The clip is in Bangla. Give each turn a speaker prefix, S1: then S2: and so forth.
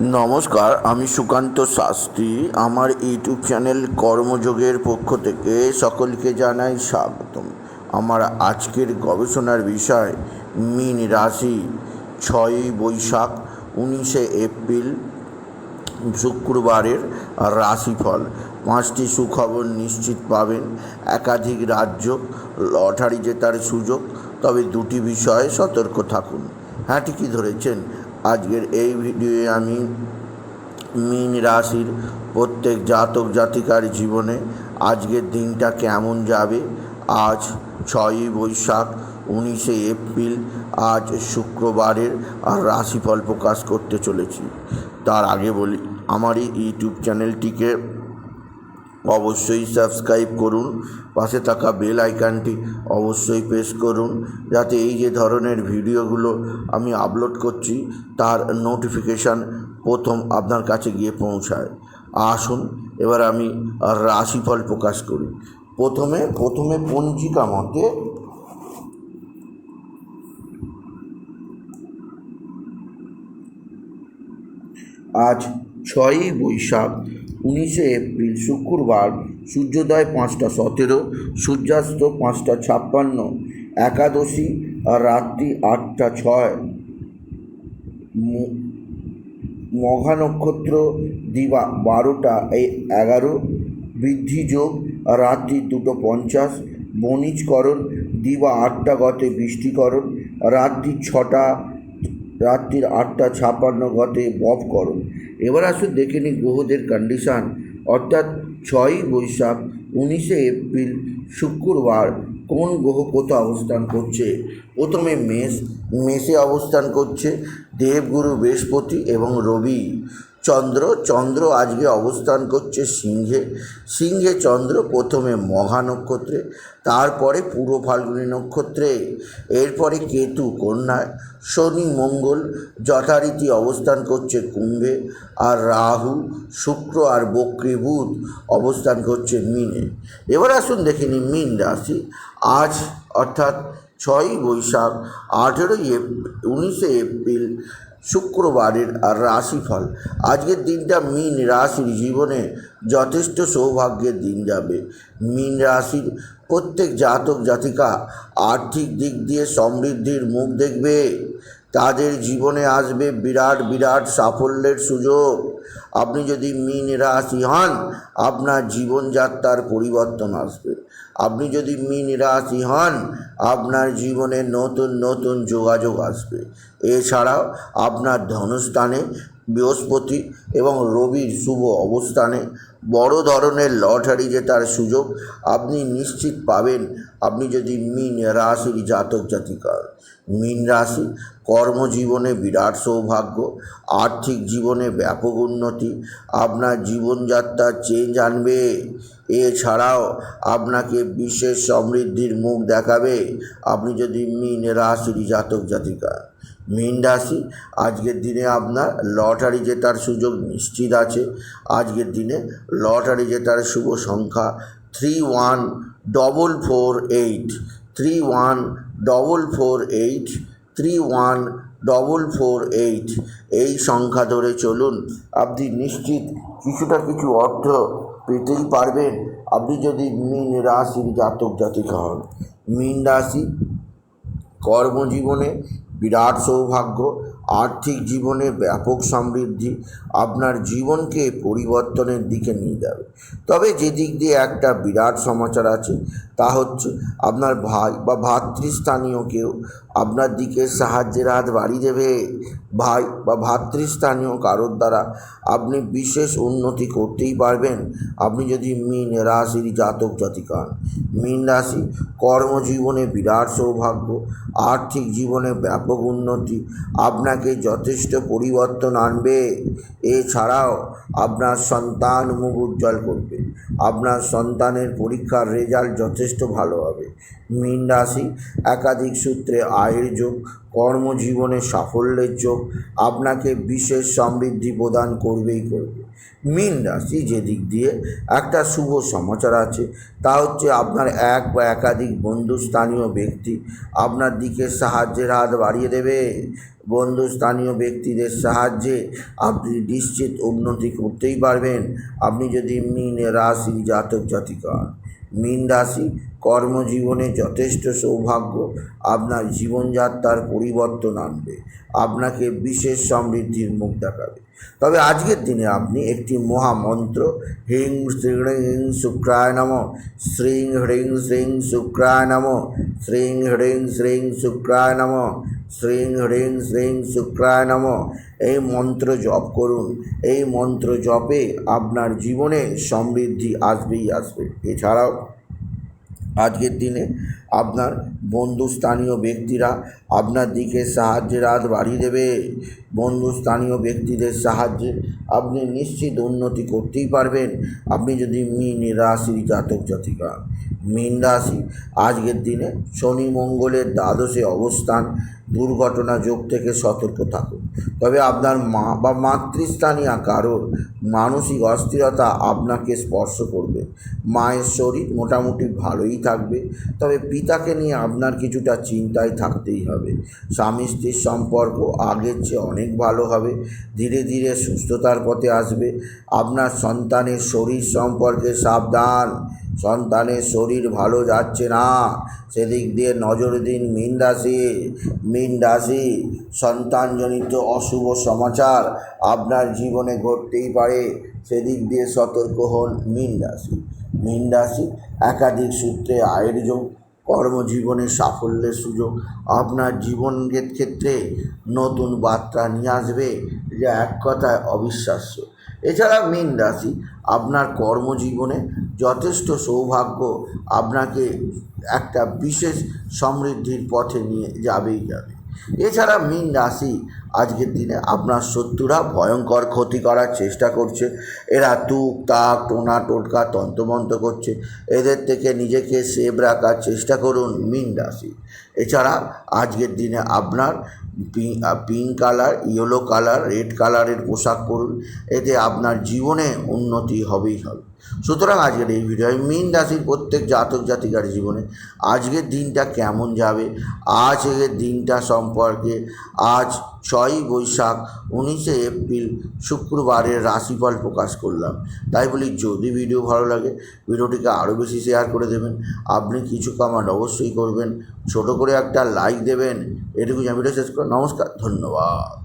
S1: নমস্কার, আমি সুকান্ত শাস্ত্রী। আমার ইউটিউব চ্যানেল কর্মযোগের পক্ষ থেকে সকলকে জানাই স্বাগতম। আমার আজকের গবেষণার বিষয় মীন রাশি, 6ই বৈশাখ 19শে এপ্রিল শুক্রবারের রাশিফল। 5টি সুখবর নিশ্চিত পাবেন, একাধিক রাজ্য, লটারি জেতার সুযোগ। তবে 2টি বিষয়ে সতর্ক থাকুন। হ্যাঁ, ঠিকই ধরেছেন। আজকের এই ভিডিওয়ে আমি মীন রাশির প্রত্যেক জাতক জাতিকার জীবনে আজকের দিনটা কেমন যাবে, আজ 6ই বৈশাখ 19শে এপ্রিল, আজ শুক্রবারের রাশিফল প্রকাশ করতে চলেছি। তার আগে বলি, আমার এই ইউটিউব চ্যানেলটিকে অবশ্যই সাবস্ক্রাইব করুন, পাশে থাকা বেল আইকনটি অবশ্যই প্রেস করুন, যাতে এই যে ধরনের ভিডিওগুলো আমি আপলোড করছি তার নোটিফিকেশান প্রথম আপনার কাছে গিয়ে পৌঁছায়। আসুন এবার আমি রাশিফল প্রকাশ করি। প্রথমে পঞ্জিকা মতে আজ 6ই বৈশাখ 19শে এপ্রিল শুক্রবার, সূর্যোদয় 5টা 17, সূর্যাস্ত 5টা 56, একাদশী রাত্রি 8টা 6, মঘা নক্ষত্র দিবা 12টা 11, বৃদ্ধিযোগ রাত্রি 2টো 50, বণিজকরণ দিবা 8টা গতে বৃষ্টিকরণ, রাত্রির 8টা 56 গতে ববকরণ। এবার আসুন দেখে নিই গ্রহদের কন্ডিশান, অর্থাৎ 6ই বৈশাখ 19শে এপ্রিল শুক্রবার কোন গ্রহ কোথাও অবস্থান করছে। প্রথমে মেষে অবস্থান করছে দেবগুরু বৃহস্পতি এবং রবি। চন্দ্র আজকে অবস্থান করছে সিংহে চন্দ্র প্রথমে মঘা নক্ষত্রে, তারপরে পূর্ব ফাল্গুনী নক্ষত্রে, এরপরে কেতু কন্যায়, শনি মঙ্গল যথারীতি অবস্থান করছে কুম্ভে, আর রাহু শুক্র আর বক্রী বুধ অবস্থান করছে মীনে। এবার আসুন দেখে নিই মীন রাশি, আজ অর্থাৎ 6ই বৈশাখ 19শে এপ্রিল শুক্রবারের রাশিফল। আজকের দিনটা মীন রাশির জীবনে যথেষ্ট সৌভাগ্যের দিন যাবে। মীন রাশির প্রত্যেক জাতক জাতিকা আর্থিক দিক দিয়ে সমৃদ্ধির মুখ দেখবে। তাদের জীবনে আসবে বিরাট সাফল্যের সুযোগ। আপনি যদি মীন রাশি হন, আপনার জীবনযাত্রার পরিবর্তন আসবে। আপনি যদি মীন রাশি হন, আপনার জীবনে নতুন যোগাযোগ আসবে। এছাড়াও আপনার ধনস্থানে বৃহস্পতি এবং রবির শুভ অবস্থানে বড় ধরনের লটারি জেতার সুযোগ আপনি নিশ্চিত পাবেন, আপনি যদি মীন রাশির জাতক জাতিকা। মীন রাশি কর্মজীবনে বিরাট সৌভাগ্য, আর্থিক জীবনে ব্যাপক উন্নতি, আপনার জীবনযাত্রার চেঞ্জ আনবে। এছাড়াও আপনাকে বিশেষ সমৃদ্ধির মুখ দেখাবে, আপনি যদি মীন রাশির জাতক জাতিকা। মীন রাশি আজকের দিনে আপনার লটারি জেতার সুযোগ নিশ্চিত আছে। আজকের দিনে লটারি জেতার শুভ সংখ্যা 31448, 31448, 31448। এই সংখ্যা ধরে চলুন, আপনি নিশ্চিত কিছু অর্থ পেতেই পারবেন, আপনি যদি মীন রাশির জাতক জাতিকা হন। মীন রাশি কর্মজীবনে বিরাট সৌভাগ্য, আর্থিক জীবনে ব্যাপক সমৃদ্ধি আপনার জীবনকে পরিবর্তনের দিকে নিয়ে যাবে। তবে যে দিক দিয়ে একটা বিরাট সমাচার আছে, তা হচ্ছে আপনার ভাই বা ভাতৃস্থানীয় কেউ আপনার দিকে সাহায্যের হাত বাড়িয়ে দেবে। ভাই বা ভাতৃস্থানীয় কারোর দ্বারা আপনি বিশেষ উন্নতি করতেই পারবেন, আপনি যদি মীন রাশির জাতক জাতিকা হন। মীন রাশি কর্মজীবনে বিরাট সৌভাগ্য, আর্থিক জীবনে ব্যাপক উন্নতি আপনাকে যথেষ্ট পরিবর্তন আনবে। এছাড়াও আপনার সন্তান মুখ উজ্জ্বল করবে, আপনার সন্তানের পরীক্ষার রেজাল্ট যথেষ্ট ভালো হবে। মীন রাশি একাধিক সূত্রে আয়ের যোগ, কর্মজীবনে সাফল্যের যোগ আপনাকে বিশেষ সমৃদ্ধি প্রদান করবেই করবে। মীন রাশি যে দিক দিয়ে একটা শুভ সমাচার আছে তা হচ্ছে আপনার এক বা একাধিক বন্ধুস্থানীয় ব্যক্তি আপনার দিকে সাহায্যের হাত বাড়িয়ে দেবে। বন্ধুস্থানীয় ব্যক্তিদের সাহায্যে আপনি নিশ্চিত উন্নতি করতেই পারবেন। আপনি যদি মীন রাশি জাতক জাতিকা হন, মীন রাশি কর্মজীবনে যথেষ্ট সৌভাগ্য, আপনার জীবনযাত্রার পরিবর্তন আনবে, আপনাকে বিশেষ সমৃদ্ধির মুখ দেখাবে। তবে আজকের দিনে আপনি একটি মহামন্ত্র হ্রিং শ্রীং শুক্রায় নমঃ, শ্রীং হ্রিং শ্রীং শুক্রায় নমঃ, শ্রীং হ্রিং শ্রীং শুক্রায় নমঃ, শ্রীং হ্রিং শ্রীং শুক্রায় নমঃ এই মন্ত্র জপ করুন। এই মন্ত্র জপে আপনার জীবনে সমৃদ্ধি আসবেই আসবে। এছাড়াও আজকের দিনে আপনার বন্ধুস্থানীয় ব্যক্তিরা আপনার দিকে সাহায্যের হাত বাড়িয়ে দেবে। বন্ধুস্থানীয় ব্যক্তিদের সাহায্যে আপনি নিশ্চিত উন্নতি করতেই পারবেন। আপনি যদি মীন রাশির জাতক জাতিকা, মীন রাশি আজকের দিনে শনি মঙ্গলের দ্বাদশে অবস্থান, দুর্ঘটনা যোগ থেকে সতর্ক থাকুন। তবে আপনার মা বা মাতৃস্থানীয় কারোর মানসিক অস্থিরতা আপনাকে স্পর্শ করবে। মায়ের শরীর মোটামুটি ভালোই থাকবে, তবে পিতাকে নিয়ে আপনার কিছুটা চিন্তায় থাকতেই হবে। স্বামী স্ত্রীর সম্পর্ক আগের চেয়ে অনেক ভালো হবে, ধীরে ধীরে সুস্থতার পথে আসবে। আপনার সন্তানের শরীর সম্পর্কে সাবধান, সন্তানের শরীর ভালো যাচ্ছে না, সেদিক দিয়ে নজর দিন। মীন রাশি, মীন রাশি সন্তানজনিত অশুভ সমাচার আপনার জীবনে ঘটতেই পারে, সেদিক দিয়ে সতর্ক হন। মীন রাশি, মীন রাশি একাধিক সূত্রে আয়ের যোগ, কর্মজীবনে সাফল্যের সুযোগ আপনার জীবনের ক্ষেত্রে নতুন বার্তা নিয়ে আসবে, যা এক কথায় অবিশ্বাস্য। এছাড়া মীন রাশি আপনার কর্মজীবনে যথেষ্ট সৌভাগ্য আপনাকে একটা বিশেষ সমৃদ্ধির পথে নিয়ে যাবেই যাবে। এছাড়া মীন রাশি আজকের দিনে আপনার শত্রুরা ভয়ঙ্কর ক্ষতি করার চেষ্টা করছে। এরা তুক তাক টোনা টোটকা তন্ত্রমন্ত্র করছে, এদের থেকে নিজেকে সেভ রাখার চেষ্টা করুন মীন রাশি। এছাড়া আজকের দিনে আপনার pink colour, yellow colour, red কালারের পোশাক পরুন, এতে আপনার জীবনে উন্নতি হবেই হবে। সুতরাং আজকের এই ভিডিওয় মীন রাশির প্রত্যেক জাতক জাতিকার জীবনে আজকের দিনটা কেমন যাবে, আজকের দিনটা সম্পর্কে আজ 6ই বৈশাখ 19শে এপ্রিল শুক্রবারের রাশিফল প্রকাশ করলাম। তাই বলি, যদি ভিডিও ভালো লাগে ভিডিওটিকে আরও বেশি শেয়ার করে দেবেন। আপনি কিছু কমেন্ট অবশ্যই করবেন, ছোট করে একটা লাইক দেবেন। এটুকু আমি ভিডিও শেষ করে নমস্কার, ধন্যবাদ।